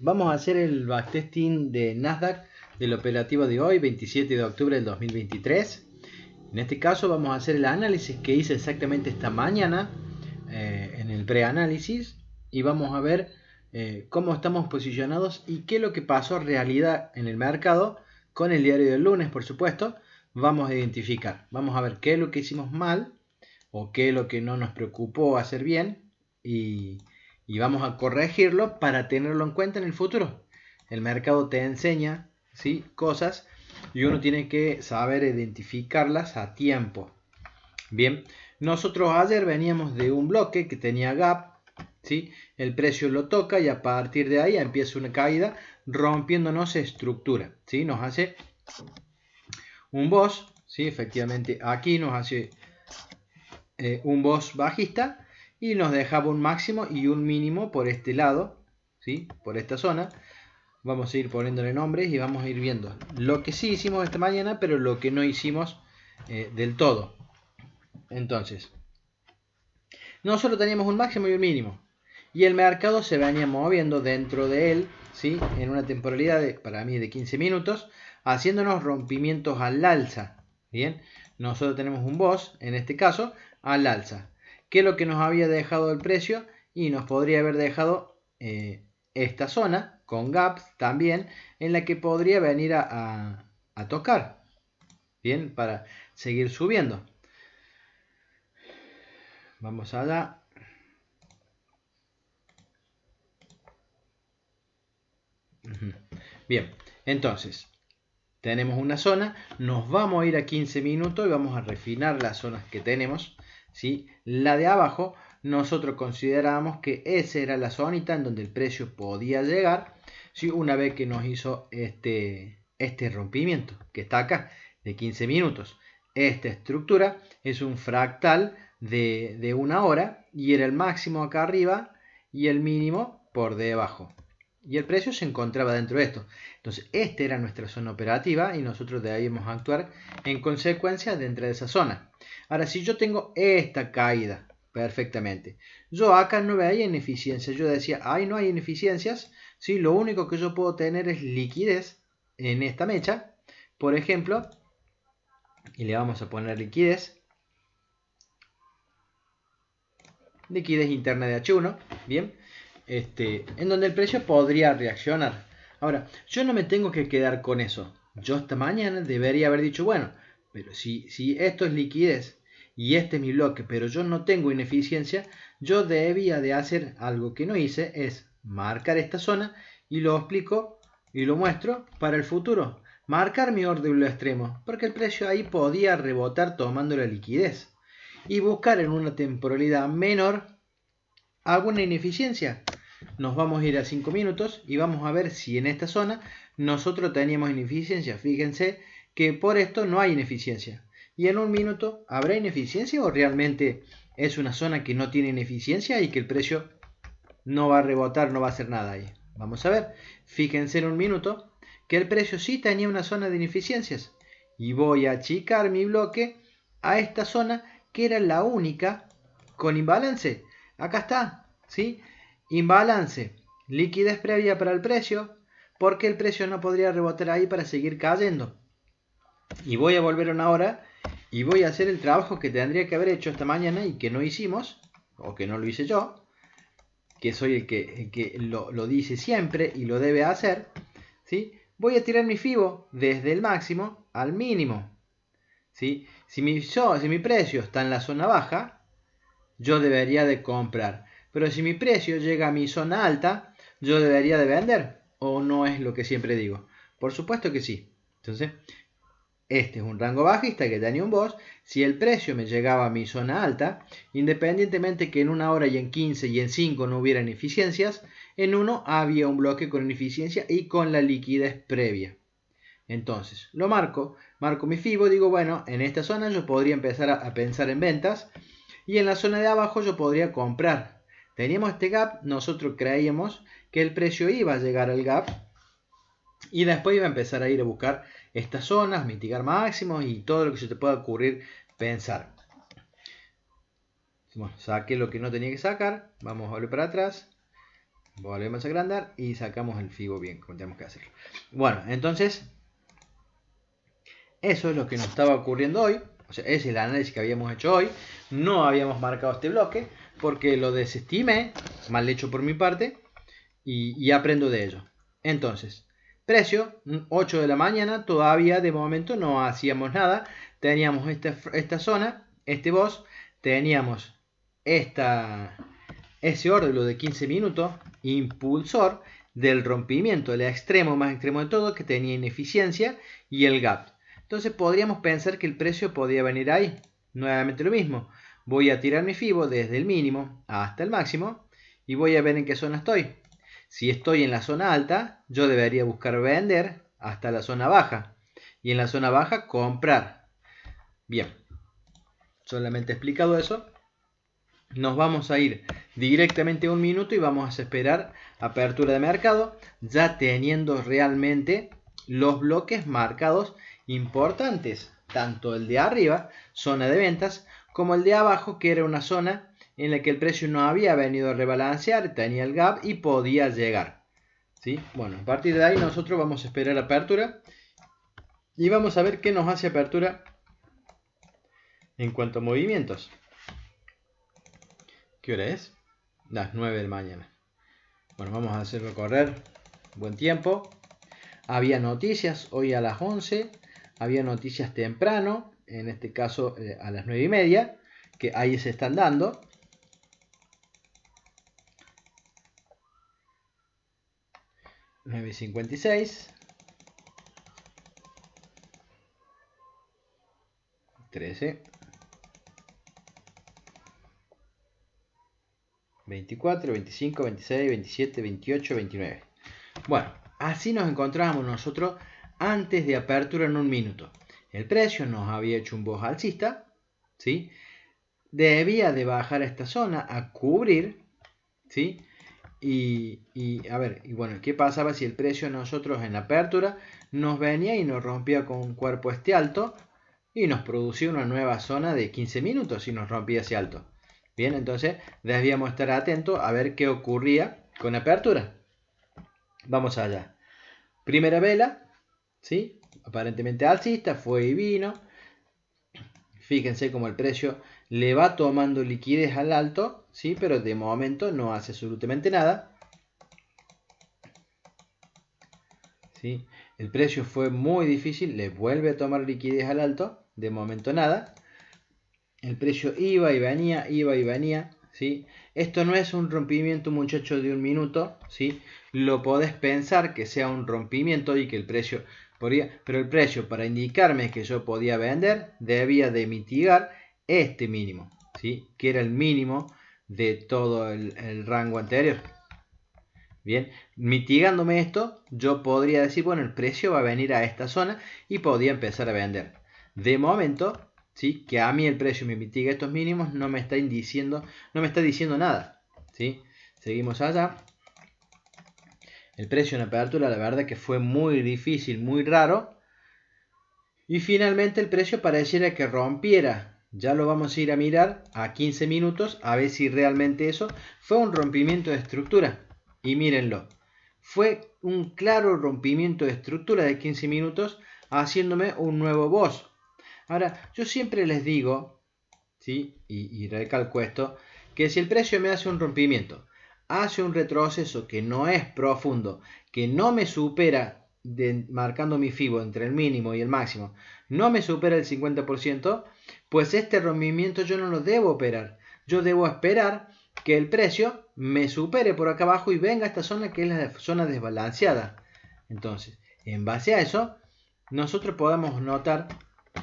Vamos a hacer el backtesting de Nasdaq del operativo de hoy, 27 de octubre del 2023. En este caso vamos a hacer el análisis que hice exactamente esta mañana en el preanálisis y vamos a ver cómo estamos posicionados y qué es lo que pasó en realidad en el mercado con el diario del lunes, por supuesto. Vamos a identificar, vamos a ver qué es lo que hicimos mal o qué es lo que no nos preocupó hacer bien y vamos a corregirlo para tenerlo en cuenta en el futuro. El mercado te enseña, ¿sí?, cosas y uno tiene que saber identificarlas a tiempo. Bien, nosotros ayer veníamos de un bloque que tenía gap, ¿sí? El precio lo toca y a partir de ahí empieza una caída rompiéndonos estructura, ¿sí? Nos hace un boss, ¿sí? Efectivamente aquí nos hace un boss bajista y nos dejaba un máximo y un mínimo por este lado, ¿sí?, por esta zona. Vamos a ir poniéndole nombres y vamos a ir viendo lo que sí hicimos esta mañana, pero lo que no hicimos del todo. Entonces, nosotros teníamos un máximo y un mínimo y el mercado se venía moviendo dentro de él, ¿sí?, en una temporalidad para mí de 15 minutos, haciéndonos rompimientos al alza. Bien, nosotros tenemos un boss, en este caso, al alza. ¿Qué es lo que nos había dejado el precio? Y nos podría haber dejado esta zona con gaps también, en la que podría venir a tocar. Bien, para seguir subiendo. Vamos allá. Bien, entonces tenemos una zona, nos vamos a ir a 15 minutos y vamos a refinar las zonas que tenemos, ¿sí? La de abajo, nosotros considerábamos que esa era la zonita en donde el precio podía llegar, ¿sí?, una vez que nos hizo este rompimiento que está acá de 15 minutos. Esta estructura es un fractal de una hora y era el máximo acá arriba y el mínimo por debajo. Y el precio se encontraba dentro de esto. Entonces, esta era nuestra zona operativa y nosotros debíamos actuar en consecuencia dentro de esa zona. Ahora, si yo tengo esta caída perfectamente, yo acá no veía ineficiencia. Yo decía, ay, no hay ineficiencias. ¿Sí? Lo único que yo puedo tener es liquidez en esta mecha, por ejemplo, y le vamos a poner liquidez interna de H1, bien, en donde el precio podría reaccionar. Ahora, yo no me tengo que quedar con eso. Yo esta mañana debería haber dicho, bueno, pero si esto es liquidez y este es mi bloque, pero yo no tengo ineficiencia, yo debía de hacer algo que no hice, es marcar esta zona y lo explico y lo muestro para el futuro. Marcar mi orden extremo, porque el precio ahí podía rebotar tomando la liquidez y buscar en una temporalidad menor alguna ineficiencia. Nos vamos a ir a 5 minutos y vamos a ver si en esta zona nosotros teníamos ineficiencia. Fíjense que por esto no hay ineficiencia. Y en un minuto, ¿habrá ineficiencia o realmente es una zona que no tiene ineficiencia y que el precio no va a rebotar, no va a hacer nada ahí? Vamos a ver. Fíjense en un minuto que el precio sí tenía una zona de ineficiencias. Y voy a achicar mi bloque a esta zona que era la única con imbalance. Acá está, ¿sí? Imbalance, liquidez previa para el precio, porque el precio no podría rebotar ahí para seguir cayendo. Y voy a volver una hora y voy a hacer el trabajo que tendría que haber hecho esta mañana y que no hicimos, o que no lo hice yo, que soy el que lo dice siempre y lo debe hacer, ¿sí? Voy a tirar mi FIBO desde el máximo al mínimo, ¿sí? Si mi precio está en la zona baja, yo debería de comprar. Pero si mi precio llega a mi zona alta, yo debería de vender. ¿O no es lo que siempre digo? Por supuesto que sí. Entonces, este es un rango bajista que tenía un boss. Si el precio me llegaba a mi zona alta, independientemente que en una hora y en 15 y en 5 no hubiera ineficiencias, en uno había un bloque con ineficiencia y con la liquidez previa. Entonces, lo marco mi FIBO, digo, bueno, en esta zona yo podría empezar a pensar en ventas y en la zona de abajo yo podría comprar. Teníamos este gap, nosotros creíamos que el precio iba a llegar al gap y después iba a empezar a ir a buscar estas zonas, mitigar máximos y todo lo que se te pueda ocurrir pensar. Bueno, saqué lo que no tenía que sacar, vamos a volver para atrás. volvemos a agrandar y sacamos el FIBO bien, como tenemos que hacerlo. Bueno, entonces, eso es lo que nos estaba ocurriendo hoy. O sea, ese es el análisis que habíamos hecho hoy. No habíamos marcado este bloque porque lo desestimé, mal hecho por mi parte, y aprendo de ello. Entonces, precio, 8 de la mañana, todavía de momento no hacíamos nada. Teníamos esta zona, este boss, teníamos ese órdolo de 15 minutos, impulsor del rompimiento, el extremo más extremo de todo, que tenía ineficiencia, y el gap. Entonces podríamos pensar que el precio podía venir ahí. Nuevamente lo mismo. Voy a tirar mi FIBO desde el mínimo hasta el máximo y voy a ver en qué zona estoy. Si estoy en la zona alta, yo debería buscar vender hasta la zona baja. Y en la zona baja comprar. Bien. Solamente he explicado eso. Nos vamos a ir directamente a un minuto y vamos a esperar apertura de mercado, ya teniendo realmente los bloques marcados importantes, tanto el de arriba, zona de ventas, como el de abajo, que era una zona en la que el precio no había venido a rebalancear, tenía el gap y podía llegar. ¿Sí? Bueno, a partir de ahí nosotros vamos a esperar apertura y vamos a ver qué nos hace apertura en cuanto a movimientos. ¿Qué hora es? Las 9 de la mañana. Bueno, vamos a hacerlo correr. Buen tiempo. Había noticias hoy a las 11. Había noticias temprano. En este caso a las 9 y media. Que ahí se están dando. $9.56. 13. 24, 25, 26, 27, 28, 29. Bueno, así nos encontrábamos nosotros antes de apertura en un minuto. El precio nos había hecho un boss alcista, ¿sí? Debía de bajar a esta zona a cubrir, ¿sí? Y a ver, y bueno, ¿qué pasaba si el precio nosotros en la apertura nos venía y nos rompía con un cuerpo este alto y nos producía una nueva zona de 15 minutos y nos rompía ese alto? Bien, entonces debíamos estar atentos a ver qué ocurría con apertura. Vamos allá. Primera vela, ¿sí? Aparentemente alcista, fue y vino. Fíjense cómo el precio le va tomando liquidez al alto, ¿sí? Pero de momento no hace absolutamente nada. ¿Sí? El precio fue muy difícil, le vuelve a tomar liquidez al alto, de momento nada. El precio iba y venía, ¿sí? Esto no es un rompimiento, muchachos, de un minuto, ¿sí? Lo podés pensar que sea un rompimiento y que el precio podría, pero el precio, para indicarme que yo podía vender, debía de mitigar este mínimo, ¿sí? Que era el mínimo de todo el rango anterior. Bien, mitigándome esto, yo podría decir, bueno, el precio va a venir a esta zona y podía empezar a vender. De momento, ¿sí? Que a mí el precio me mitiga estos mínimos, no me está diciendo nada, ¿sí? Seguimos allá. El precio en apertura, la verdad que fue muy difícil, muy raro. Y finalmente el precio pareciera que rompiera. Ya lo vamos a ir a mirar a 15 minutos a ver si realmente eso fue un rompimiento de estructura. Y mírenlo, fue un claro rompimiento de estructura de 15 minutos haciéndome un nuevo boss. Ahora, yo siempre les digo, ¿sí? Y recalco esto, que si el precio me hace un rompimiento, hace un retroceso que no es profundo, que no me supera, marcando mi FIBO entre el mínimo y el máximo, no me supera el 50%, pues este rompimiento yo no lo debo operar. Yo debo esperar que el precio me supere por acá abajo y venga a esta zona que es la zona desbalanceada. Entonces, en base a eso, nosotros podemos notar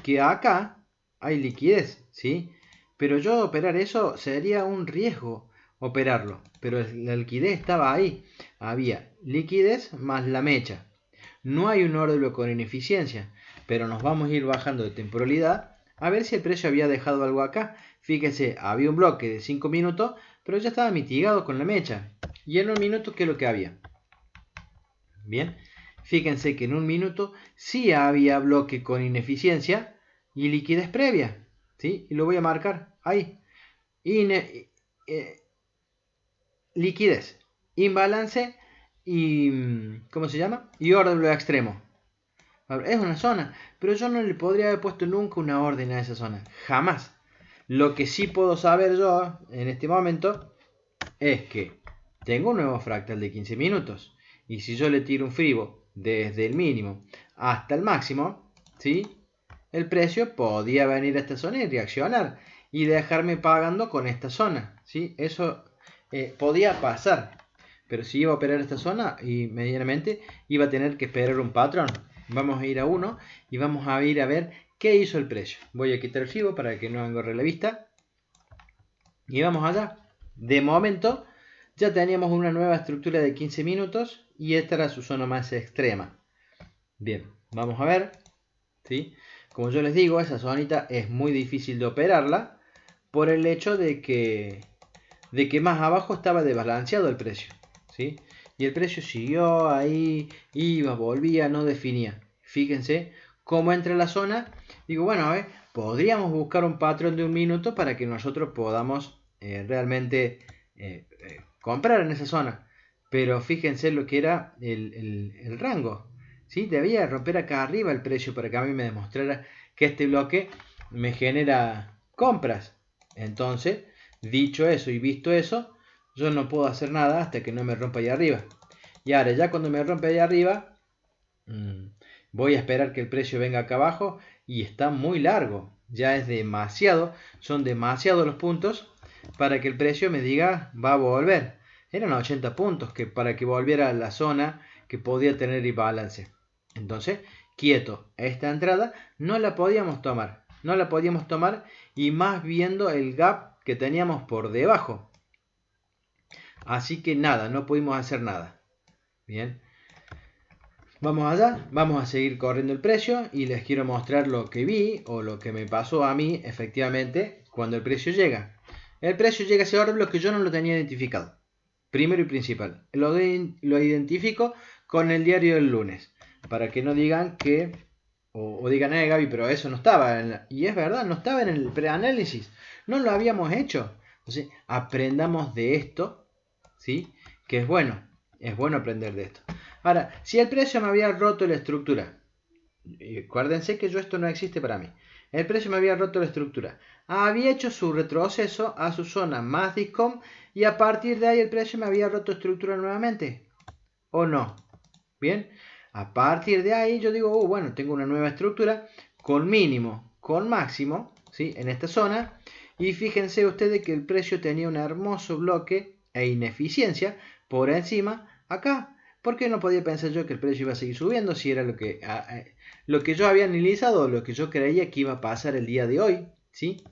que acá hay liquidez, ¿sí? Pero yo operar eso sería un riesgo operarlo. Pero la liquidez estaba ahí. Había liquidez más la mecha. No hay un órdolo con ineficiencia. Pero nos vamos a ir bajando de temporalidad a ver si el precio había dejado algo acá. Fíjense, había un bloque de 5 minutos, pero ya estaba mitigado con la mecha. Y en un minuto, ¿qué es lo que había? Bien, fíjense que en un minuto sí había bloque con ineficiencia y liquidez previa. ¿Sí? Y lo voy a marcar ahí. Liquidez. imbalance y, ¿cómo se llama? Y orden lo extremo. Es una zona, pero yo no le podría haber puesto nunca una orden a esa zona, jamás. Lo que sí puedo saber yo en este momento es que tengo un nuevo fractal de 15 minutos. Y si yo le tiro un fribo desde el mínimo hasta el máximo, ¿sí? El precio podía venir a esta zona y reaccionar y dejarme pagando con esta zona, ¿sí? Eso podía pasar. Pero si iba a operar esta zona y medianamente iba a tener que esperar un patrón. Vamos a ir a uno y vamos a ir a ver qué hizo el precio. Voy a quitar el FIBO para que no engorre la vista. Y vamos allá. De momento ya teníamos una nueva estructura de 15 minutos y esta era su zona más extrema. Bien, vamos a ver. ¿Sí? Como yo les digo, esa zonita es muy difícil de operarla por el hecho de que más abajo estaba desbalanceado el precio. ¿Sí? Y el precio siguió ahí, iba, volvía, no definía. Fíjense cómo entra la zona. Digo, bueno, a ver, podríamos buscar un patrón de un minuto para que nosotros podamos realmente comprar en esa zona. Pero fíjense lo que era el rango. ¿Sí? Debía romper acá arriba el precio para que a mí me demostrara que este bloque me genera compras. Entonces, dicho eso y visto eso, yo no puedo hacer nada hasta que no me rompa ahí arriba. Y ahora, ya cuando me rompe ahí arriba, voy a esperar que el precio venga acá abajo y está muy largo. Ya es demasiado, son demasiados los puntos para que el precio me diga va a volver. Eran 80 puntos que para que volviera a la zona que podía tener el balance. Entonces, quieto, esta entrada no la podíamos tomar. No la podíamos tomar y más viendo el gap que teníamos por debajo. Así que nada, no pudimos hacer nada. Bien. Vamos allá, vamos a seguir corriendo el precio y les quiero mostrar lo que vi o lo que me pasó a mí efectivamente cuando el precio llega. El precio llega a ese orden que yo no lo tenía identificado. Primero y principal. Lo identifico con el diario del lunes. Para que no digan que... O digan, Gaby, pero eso no estaba. Y es verdad, no estaba en el preanálisis. No lo habíamos hecho. Entonces, aprendamos de esto. ¿Sí? Que es bueno. Es bueno aprender de esto. Ahora, si el precio me había roto la estructura. Acuérdense que esto no existe para mí. El precio me había roto la estructura. Había hecho su retroceso a su zona más discom y a partir de ahí el precio me había roto estructura nuevamente. ¿O no? Bien. A partir de ahí yo digo, bueno, tengo una nueva estructura con mínimo, con máximo, ¿sí? En esta zona. Y fíjense ustedes que el precio tenía un hermoso bloque e ineficiencia por encima acá. ¿Por qué no podía pensar yo que el precio iba a seguir subiendo si era lo que yo había analizado, lo que yo creía que iba a pasar el día de hoy? ¿Sí?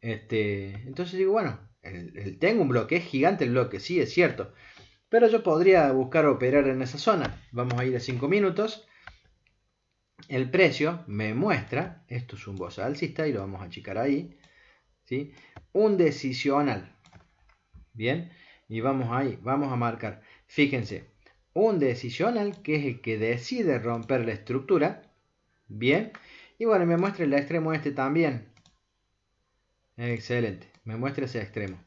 Entonces digo, bueno, tengo un bloque, es gigante el bloque, sí, es cierto. Pero yo podría buscar operar en esa zona. Vamos a ir a 5 minutos. El precio me muestra, esto es un voz alcista y lo vamos a achicar ahí, ¿sí? Un decisional. Bien, y vamos ahí, vamos a marcar. Fíjense, un decisional que es el que decide romper la estructura. Bien, y bueno, me muestra el extremo este también. Excelente, me muestra ese extremo.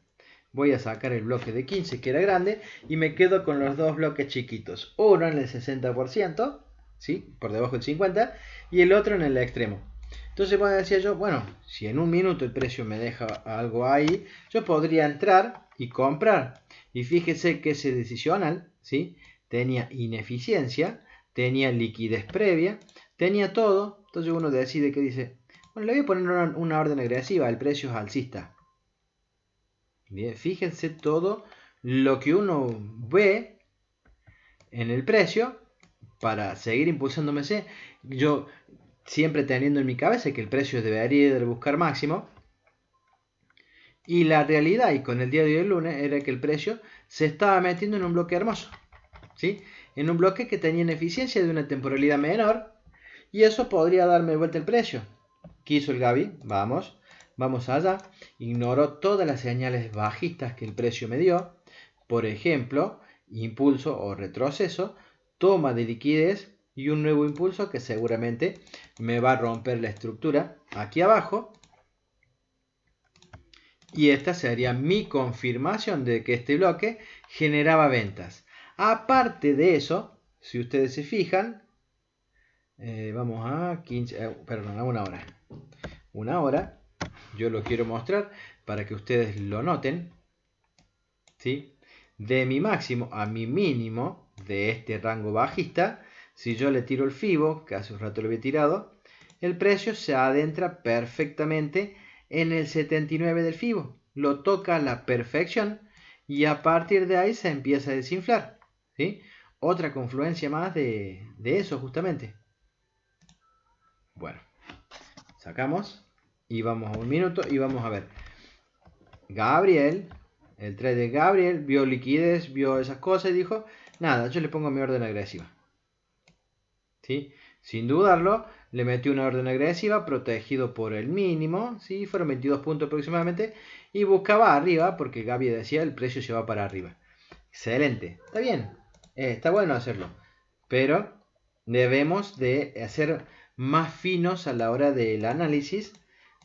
Voy a sacar el bloque de 15 que era grande y me quedo con los dos bloques chiquitos. Uno en el 60%, ¿sí? Por debajo del 50%, y el otro en el extremo. Entonces decía yo, bueno, si en un minuto el precio me deja algo ahí, yo podría entrar y comprar. Y fíjese que ese decisional, ¿sí? Tenía ineficiencia, tenía liquidez previa, tenía todo. Entonces uno decide que dice, bueno, le voy a poner una orden agresiva, el precio es alcista. Bien, fíjense todo lo que uno ve en el precio para seguir impulsándome. Yo siempre teniendo en mi cabeza que el precio debería de buscar máximo. Y la realidad, y con el día de hoy el lunes, era que el precio se estaba metiendo en un bloque hermoso. ¿Sí? En un bloque que tenía una eficiencia de una temporalidad menor. Y eso podría darme vuelta el precio. ¿Qué hizo el Gaby? Vamos allá. Ignoró todas las señales bajistas que el precio me dio. Por ejemplo, impulso o retroceso, toma de liquidez y un nuevo impulso que seguramente me va a romper la estructura aquí abajo. Y esta sería mi confirmación de que este bloque generaba ventas. Aparte de eso, si ustedes se fijan, vamos a 15, perdón, a una hora. Una hora, yo lo quiero mostrar para que ustedes lo noten, ¿sí? De mi máximo a mi mínimo de este rango bajista, si yo le tiro el FIBO, que hace un rato lo había tirado, el precio se adentra perfectamente en el 79 del FIBO, lo toca a la perfección y a partir de ahí se empieza a desinflar, ¿sí? Otra confluencia más de eso justamente. Bueno, sacamos y vamos a un minuto y vamos a ver. Gabriel, el trade de Gabriel, vio liquidez, vio esas cosas y dijo, nada, yo le pongo mi orden agresiva. ¿Sí? Sin dudarlo, le metió una orden agresiva protegido por el mínimo, ¿sí? Fueron 22 puntos aproximadamente y buscaba arriba porque Gaby decía el precio se va para arriba. Excelente, está bien, está bueno hacerlo, pero debemos de ser más finos a la hora del análisis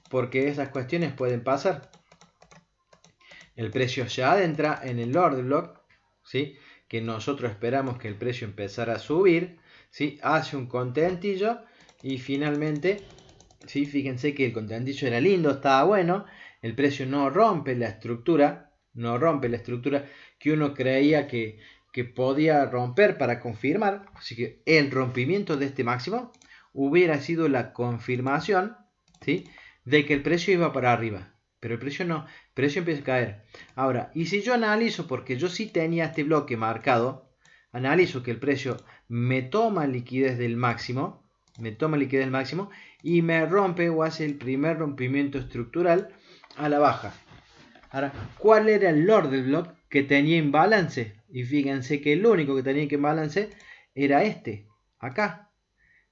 porque esas cuestiones pueden pasar. El precio ya adentra en el order block, ¿sí? Que nosotros esperamos que el precio empezara a subir, ¿sí? Hace un contentillo y finalmente, ¿sí? Fíjense que el contentillo era lindo, estaba bueno, el precio no rompe la estructura que uno creía que podía romper para confirmar, así que el rompimiento de este máximo hubiera sido la confirmación, ¿sí? De que el precio iba para arriba. Pero el precio no, el precio empieza a caer. Ahora, y si yo analizo, porque yo sí tenía este bloque marcado, analizo que el precio me toma liquidez del máximo, y me rompe o hace el primer rompimiento estructural a la baja. Ahora, ¿cuál era el order block que tenía imbalance? Y fíjense que el único que tenía que imbalance era este, acá.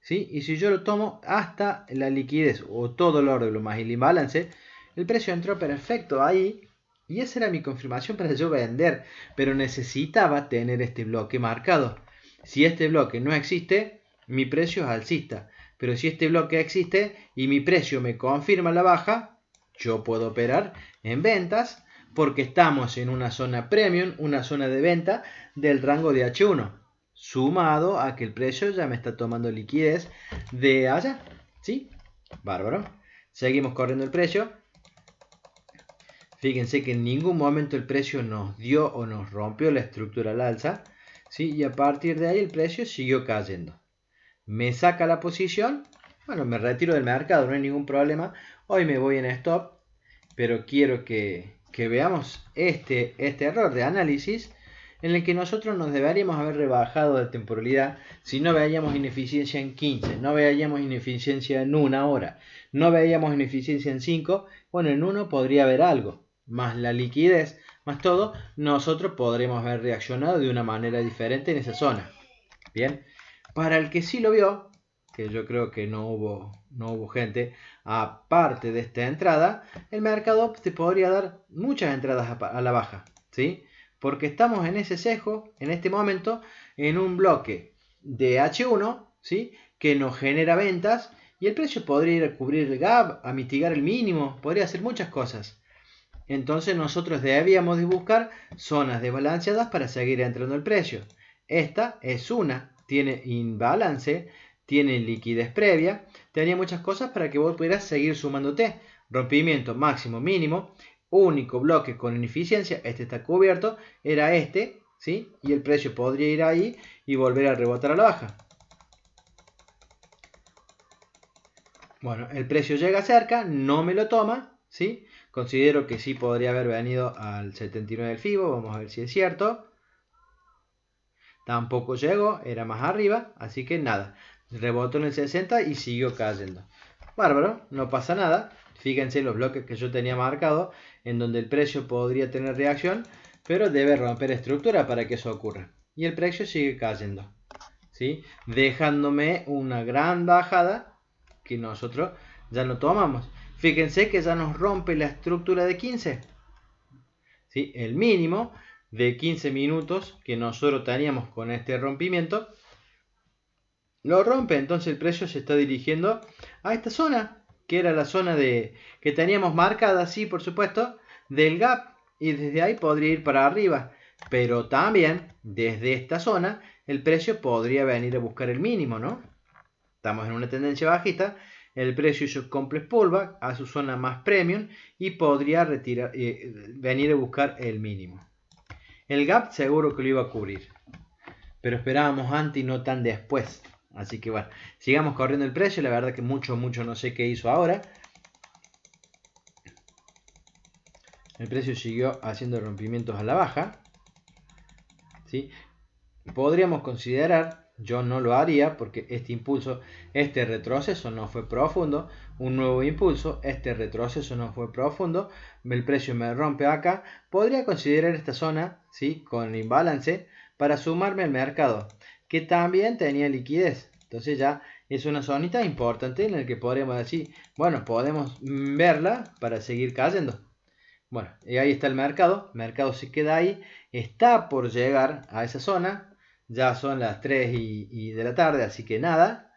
¿Sí? Y si yo lo tomo hasta la liquidez o todo el order block más el imbalance, el precio entró perfecto ahí y esa era mi confirmación para yo vender, pero necesitaba tener este bloque marcado. Si este bloque no existe, mi precio es alcista, pero si este bloque existe y mi precio me confirma la baja, yo puedo operar en ventas porque estamos en una zona premium, una zona de venta del rango de H1, sumado a que el precio ya me está tomando liquidez de allá, ¿sí? Bárbaro. Seguimos corriendo el precio. Fíjense que en ningún momento el precio nos dio o nos rompió la estructura al alza, ¿sí? Y a partir de ahí el precio siguió cayendo. Me saca la posición, bueno, me retiro del mercado, no hay ningún problema. Hoy me voy en stop, pero quiero que veamos este error de análisis en el que nosotros nos deberíamos haber rebajado de temporalidad si no veíamos ineficiencia en 15, no veíamos ineficiencia en una hora, no veíamos ineficiencia en 5, bueno, en 1 podría haber algo, más la liquidez, más todo, nosotros podremos haber reaccionado de una manera diferente en esa zona. Bien, para el que sí lo vio, que yo creo que no hubo gente, aparte de esta entrada, el mercado te podría dar muchas entradas a la baja, ¿sí? Porque estamos en ese sesgo, en este momento, en un bloque de H1, ¿sí? Que nos genera ventas y el precio podría ir a cubrir el gap, a mitigar el mínimo, podría hacer muchas cosas. Entonces nosotros debíamos de buscar zonas desbalanceadas para seguir entrando el precio. Esta es una, tiene imbalance, tiene liquidez previa, tenía muchas cosas para que vos pudieras seguir sumándote. Rompimiento máximo mínimo, único bloque con ineficiencia, este está cubierto, era este, ¿sí? Y el precio podría ir ahí y volver a rebotar a la baja. Bueno, el precio llega cerca, no me lo toma, ¿sí? Considero que sí podría haber venido al 79 del FIBO, vamos a ver si es cierto. Tampoco llegó, era más arriba, así que nada. Rebotó en el 60 y siguió cayendo. Bárbaro, no pasa nada. Fíjense los bloques que yo tenía marcado, en donde el precio podría tener reacción, pero debe romper estructura para que eso ocurra. Y el precio sigue cayendo, ¿sí? Dejándome una gran bajada que nosotros ya no tomamos. Fíjense que ya nos rompe la estructura de 15. ¿Sí? El mínimo de 15 minutos que nosotros teníamos con este rompimiento lo rompe, entonces el precio se está dirigiendo a esta zona, que era la zona que teníamos marcada, sí, por supuesto, del gap y desde ahí podría ir para arriba. Pero también desde esta zona el precio podría venir a buscar el mínimo, ¿no? Estamos en una tendencia bajista, el precio hizo complex pullback a su zona más premium y podría venir a buscar el mínimo. El gap seguro que lo iba a cubrir, pero esperábamos antes y no tan después. Así que bueno, sigamos corriendo el precio. La verdad que mucho no sé qué hizo ahora. El precio siguió haciendo rompimientos a la baja, ¿sí? Podríamos considerar, yo no lo haría porque este retroceso no fue profundo, un nuevo impulso, este retroceso no fue profundo, el precio me rompe acá, podría considerar esta zona, ¿sí?, con imbalance para sumarme al mercado, que también tenía liquidez. Entonces ya es una zonita importante en la que podríamos decir, bueno, podemos verla para seguir cayendo. Bueno, y ahí está el mercado se queda ahí, está por llegar a esa zona, ya son las 3 de la tarde, así que nada.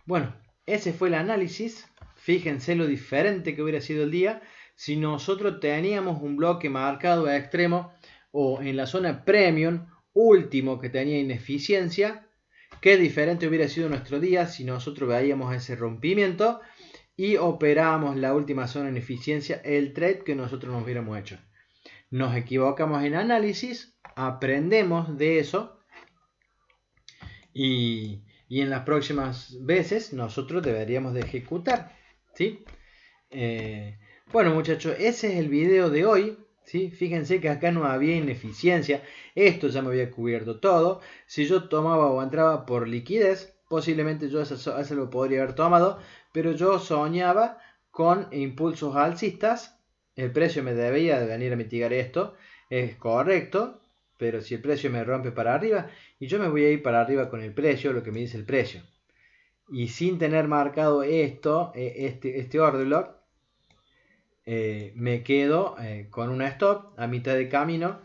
Bueno, ese fue el análisis, fíjense lo diferente que hubiera sido el día si nosotros teníamos un bloque marcado a extremo o en la zona premium último que tenía ineficiencia. Qué diferente hubiera sido nuestro día si nosotros veíamos ese rompimiento y operamos la última zona en eficiencia, el trade que nosotros nos hubiéramos hecho. Nos equivocamos en análisis, aprendemos de eso y en las próximas veces nosotros deberíamos de ejecutar, ¿sí? Bueno, muchachos, ese es el video de hoy, ¿sí? Fíjense que acá no había ineficiencia, esto ya me había cubierto todo. Si yo tomaba o entraba por liquidez, posiblemente yo eso lo podría haber tomado, pero yo soñaba con impulsos alcistas. El precio me debía de venir a mitigar esto, es correcto, pero si el precio me rompe para arriba, y yo me voy a ir para arriba con el precio, lo que me dice el precio, y sin tener marcado esto, este order block, me quedo con una stop a mitad de camino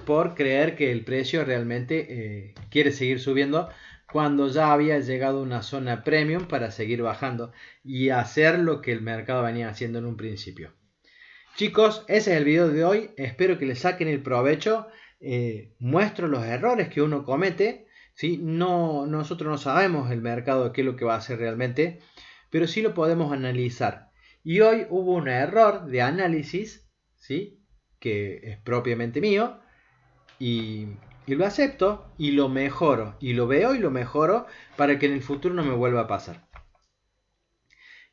por creer que el precio realmente quiere seguir subiendo cuando ya había llegado a una zona premium para seguir bajando y hacer lo que el mercado venía haciendo en un principio. Chicos, ese es el video de hoy, espero que le saquen el provecho. Muestro los errores que uno comete, ¿sí? Nosotros no sabemos el mercado qué es lo que va a hacer realmente, pero sí lo podemos analizar. Y hoy hubo un error de análisis, ¿sí?, que es propiamente mío, y lo acepto y lo mejoro, y lo veo y lo mejoro para que en el futuro no me vuelva a pasar.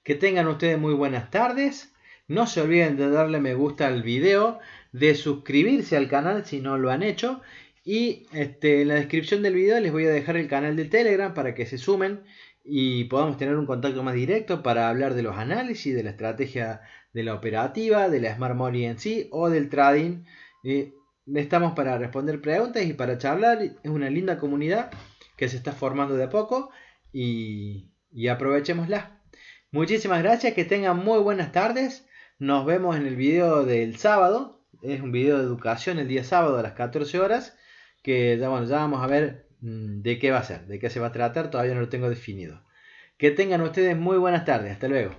Que tengan ustedes muy buenas tardes. No se olviden de darle me gusta al video, de suscribirse al canal si no lo han hecho. Y en la descripción del video les voy a dejar el canal de Telegram para que se sumen y podamos tener un contacto más directo para hablar de los análisis, de la estrategia de la operativa, de la Smart Money en sí o del trading. Estamos para responder preguntas y para charlar. Es una linda comunidad que se está formando de a poco y aprovechémosla. Muchísimas gracias, que tengan muy buenas tardes. Nos vemos en el video del sábado. Es un video de educación el día sábado a las 14 horas. Que ya vamos a ver de qué va a ser, de qué se va a tratar. Todavía no lo tengo definido. Que tengan ustedes muy buenas tardes. Hasta luego.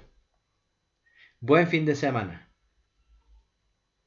Buen fin de semana.